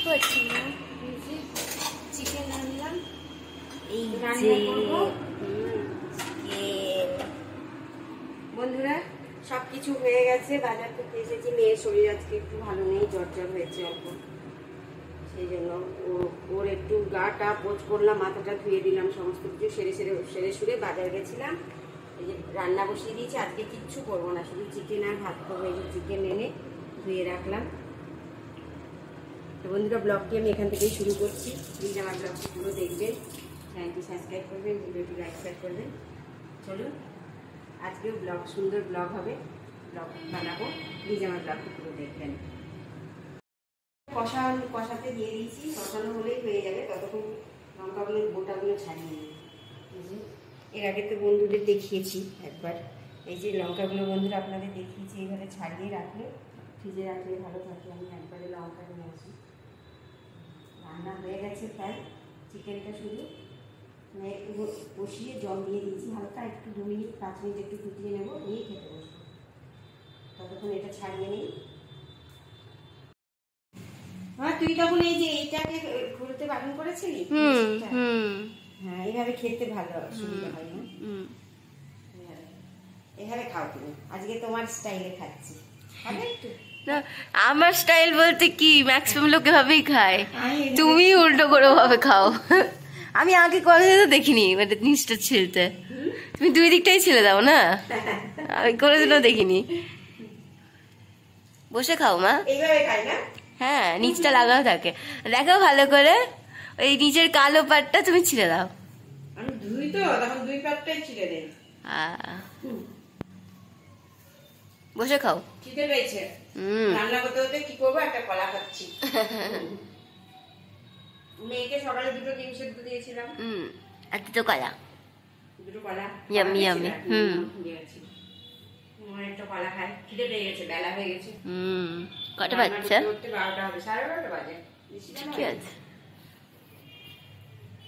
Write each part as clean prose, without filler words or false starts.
পাচ্ছি না। চিকেন আনলাম, এই বন্ধুরা সবকিছু হয়ে গেছে, বাজার থেকে এসেছি। মেয়ের শরীর আজকে একটু ভালো নেই, জ্বর জ্বর হয়েছে অল্প, সেই জন্য ওর একটু গাটা পোজ করলাম, মাথাটা ধুয়ে দিলাম, সমস্ত কিছু সেরে সুরে বাজার গেছিলাম। এই যে রান্না বসিয়ে দিয়েছি, আজকে কিচ্ছু করবো না, শুধু চিকেন আর ভাত করবো। এই যে চিকেন এনে ধুয়ে রাখলাম। তো বন্ধুরা ব্লগটি আমি এখান থেকেই শুরু করছি। প্লিজ আমার ব্লগটি পুরো দেখবেন, চ্যানেলটি সাবস্ক্রাইব করবেন, ভিডিওটি লাইক শেয়ার করবেন। চলুন আজকেও ব্লগ, সুন্দর ব্লগ হবে, ব্লগ বানাবো। প্লিজ আমার ব্লগটি পুরো দেখবেন। কষাতে দিয়ে দিয়েছি, কষানো হলেই হয়ে যাবে। ততক্ষণ লঙ্কাগুলোর গোটাগুলো ছাড়িয়ে নিই। এর আগে তো বন্ধুদের দেখিয়েছি একবার, এই যে লঙ্কাগুলো বন্ধুরা আপনাদের দেখিয়েছি, এইভাবে ছাড়িয়ে রাখলে, ফ্রিজে রাখলে ভালো থাকে। আমি একবারে লঙ্কা নিয়ে আসি। রান্না হয়ে গেছে প্রায়, চিকেনটা শুধু একটু বসিয়ে জল দিয়ে দিয়েছি হালকা, একটু 2 মিনিট 5 মিনিট একটু ফুটিয়ে নেবো, নিয়ে খেতে বসবো। ততক্ষণ এটা ছাড়িয়ে নিই। হ্যাঁ, তুই তখন এই যে এইটাকে ঘুরতে বারণ করেছিলি। হ্যাঁ, এইভাবে খেতে ভালো সুবিধা হয় না? এভাবে খাও তুমি, আজকে তোমার স্টাইলে খাচ্ছি। আমার স্টাইল বলতে কি, ম্যাক্সিমাম লোক এভাবেই খায়, তুমি উল্টো করে ভাবে খাও। আমি আগে কোনোদিন তো দেখিনি মানে নিচটা ছিলতে, তুমি 2 দিকটাই ছেলে দাও না, আমি কোনোদিনও দেখিনি। বসে খাও মা, এইভাবে খাই না? হ্যাঁ, নিচটা লাগাও থাকে, দেখো ভালো করে, ওই নিচের কালো পাটটা তুমি ছিঁড়ে দাও। আমি ধুই তো, তখন 2 পাটটাই ছিঁড়ে দেই। বসে খাও। খিদে পেয়েছে, রান্না করতে করতে কি করবো, একটা কলা খাচ্ছি। মেয়েকে সকালে 2টো ডিম সেদ্ধ দিয়েছিলাম, আর 2টো কলা, 2টো কলা। Yummy yummy. একটা কলা খাই, খিদে পেয়ে গেছে, বেলা হয়ে গেছে। কটা বাজছে? 12টা হবে, 12:30 বাজে। ঠিক আছে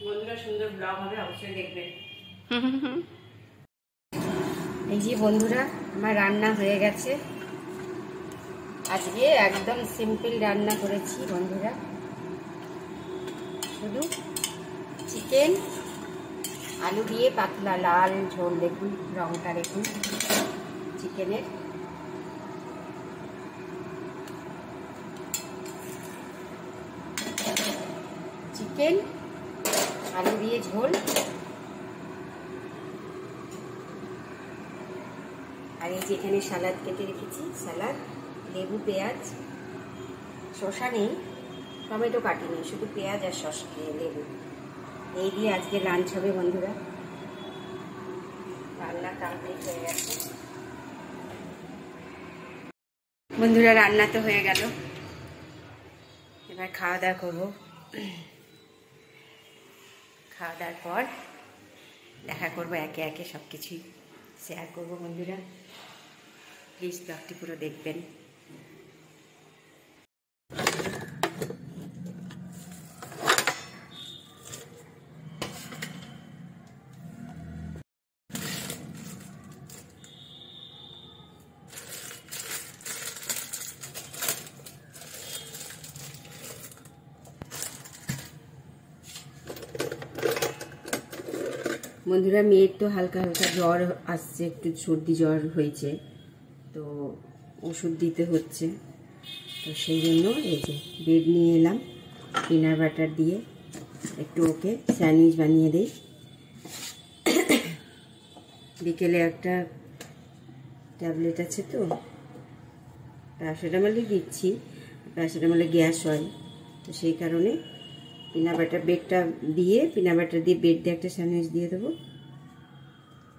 বন্ধুরা, সুন্দর ব্লগ হবে, অবশ্যই দেখবেন। এই যে বন্ধুরা, আমার রান্না হয়ে গেছে। আজকে একদম সিম্পল রান্না করেছি বন্ধুরা, শুধু চিকেন আলু দিয়ে পাতলা লাল ঝোল। দেখুন রংটা, দেখুন চিকেনের। চিকেন আলু দিয়ে ঝোল, আর এই যে এখানে সালাদ কেটে রেখেছি, সালাদ, লেবু, পেঁয়াজ, শসা নেই, টমেটো কাটিনি, শুধু পেঁয়াজ আর লেবু, এই দিয়ে আজকে লাঞ্চ হবে বন্ধুরা। রান্না কমপ্লিট হয়ে গেছে বন্ধুরা, রান্না তো হয়ে গেল, এবার খাওয়া দাওয়া করবো। খাওয়া দাওয়ার পর দেখা করবো, একে একে সব কিছুই শেয়ার করবো বন্ধুরা। প্লিজ ব্লগটি পুরো দেখবেন। বন্ধুরা, মেয়ের তো হালকা হালকা জ্বর আসছে, একটু সর্দি জ্বর হয়েছে, তো ওষুধ দিতে হচ্ছে। তো সেই জন্য এই যে ব্রেড নিয়ে এলাম, পিনাট বাটার দিয়ে একটু ওকে স্যান্ডউইচ বানিয়ে দিই। বিকেলে একটা ট্যাবলেট আছে, তো প্যারাসিটামলই দিচ্ছি, প্যারাসিটামলে গ্যাস হয়, তো সেই কারণে পিনাট বাটার ব্রেড দিয়ে ব্রেড দিয়ে একটা স্যান্ডউইচ দিয়ে দেবো।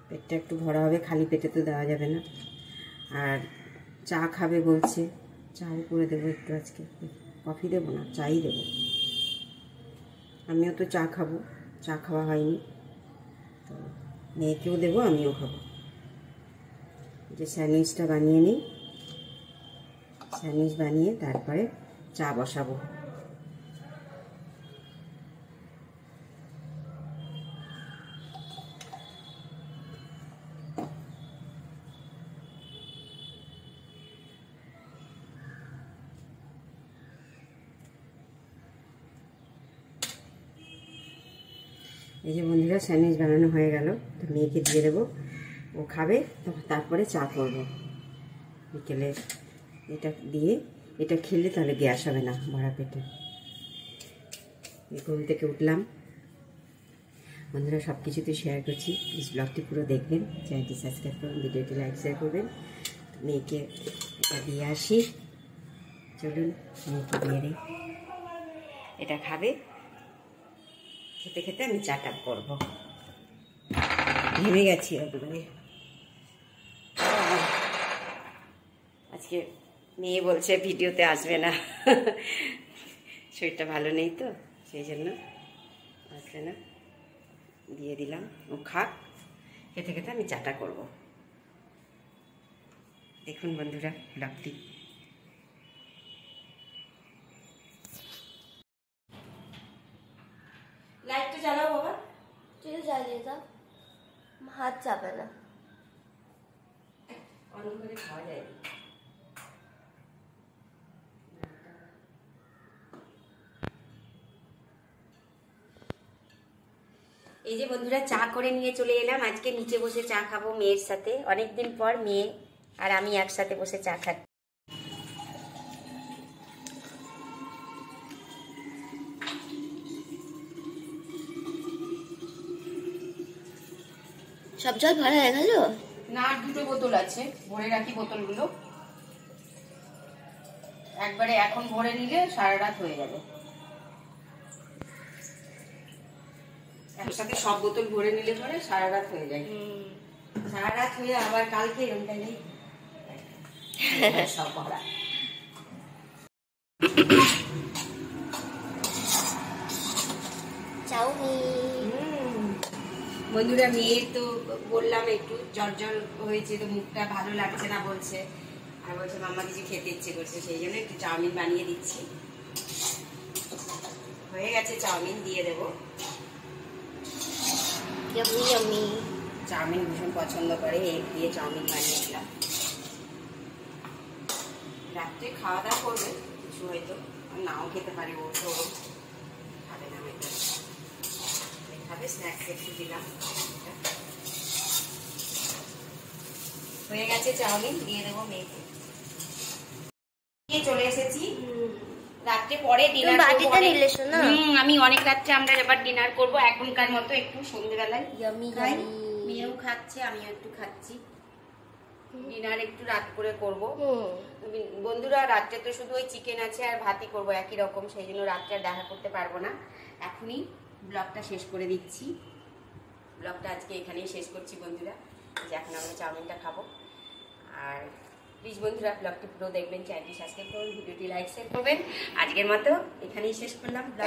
পেটটা একটু ভরা হবে, খালি পেটে তো দেওয়া যাবে না। আর চা খাবে বলছে, চাও করে দেবো একটু আজকে, কফি দেবো না, চাই দেবো। আমিও তো চা খাবো, চা খাওয়া হয়নি, তো মেয়েকেও দেবো, আমিও খাবো। যে স্যান্ডউইচটা বানিয়ে নিই, স্যান্ডউইচ বানিয়ে তারপরে চা বসাবো। এই যে বন্ধুরা স্যান্ডউইচ বানানো হয়ে গেল, তো মেয়েকে দিয়ে দেবো, ও খাবে, তারপরে চা করবো বিকেলে। এটা দিয়ে এটা খেলে তাহলে গ্যাস হবে না ভরা পেটে। ঘুম থেকে উঠলাম বন্ধুরা, সব কিছুতে শেয়ার করছি, প্লিজ ব্লগটি পুরো দেখবেন, চ্যানেলটি সাবস্ক্রাইব করবেন, ভিডিওটি লাইক শেয়ার করবেন। মেয়েকে এটা দিয়ে আসি, চলুন মেয়েকে দিয়ে দিই, এটা খাবে, খেতে খেতে আমি চাটা করবো। ঘেমে গেছি একবারে আজকে। মেয়ে বলছে ভিডিওতে আসবে না, শরীরটা ভালো নেই তো সেই জন্য আসবে না। দিয়ে দিলাম, ও খাক, খেতে খেতে আমি চাটা করব। দেখুন বন্ধুরা ব্লগটি। লাইটটা জ্বালাও বাবা। তুই তো জ্বালিয়ে দাও, হাত যাবে না। অন্য করে খাওয়া যায়। এই যে বন্ধুরা চা করে নিয়ে চলে এলাম, আজকে নিচে বসে চা খাবো মেয়ের সাথে। অনেকদিন পর মেয়ে আর আমি একসাথে বসে চা খাচ্ছি। সব জল ভরা হয়ে গেল না, আর দুটো বোতল আছে, ভরে রাখি বোতলগুলো। একবারে এখন ভরে নিলে সারা রাত হয়ে যাবে। একসাথে সব বোতল ভরে নিলে পরে সারা রাত হয়ে যায়। সারা রাত হয়ে আবার কালকে এরকমটা নেই সব ভরা। বন্ধুরা মেয়ের তো বললাম একটু জ্বর জ্বর হয়েছে, তো মুখটা ভালো লাগছে না বলছে, আর বলছে মাম্মা কিছু খেতে ইচ্ছে করছে, সেই জন্য একটু চাউমিন বানিয়ে দিচ্ছি। হয়ে গেছে, চাউমিন দিয়ে দেবো। চাউমিন ভীষণ পছন্দ করে, এগ দিয়ে চাউমিন বানিয়েছিলাম। রাত্রে খাওয়া দাওয়া করবে কিছু, হয়তো নাও খেতে পারে, ও তো খাবে না, হয়তো খাবে। স্ন্যাক্স একটু দিলাম। হয়ে গেছে চাউমিন, দিয়ে দেবো মেয়েকে। চলে এসেছি রাত্রে, পরে ডিনার করব। আমি অনেক রাত্রে আমরা এবার ডিনার করব, এখনকার মতো একটু সন্ধ্যেবেলায় খাই। মেয়েও খাচ্ছে, আমিও একটু খাচ্ছি। ডিনার একটু রাত করে করব বন্ধুরা। রাত্রে তো শুধু ওই চিকেন আছে আর ভাতই করবো একই রকম, সেই জন্য রাত্রে আর দেখা করতে পারবো না। এখনই ব্লগটা শেষ করে দিচ্ছি। ব্লগটা আজকে এখানেই শেষ করছি বন্ধুরা, যে এখন আমরা চাউমিনটা খাবো। আর প্লিজ বন্ধুরা ব্লগটি পুরো দেখবেন, চ্যানেলটি সাবস্ক্রাইব করবেন, ভিডিওটি লাইক শেয়ার করবেন। আজকের মতো এখানেই শেষ করলাম ব্লগ।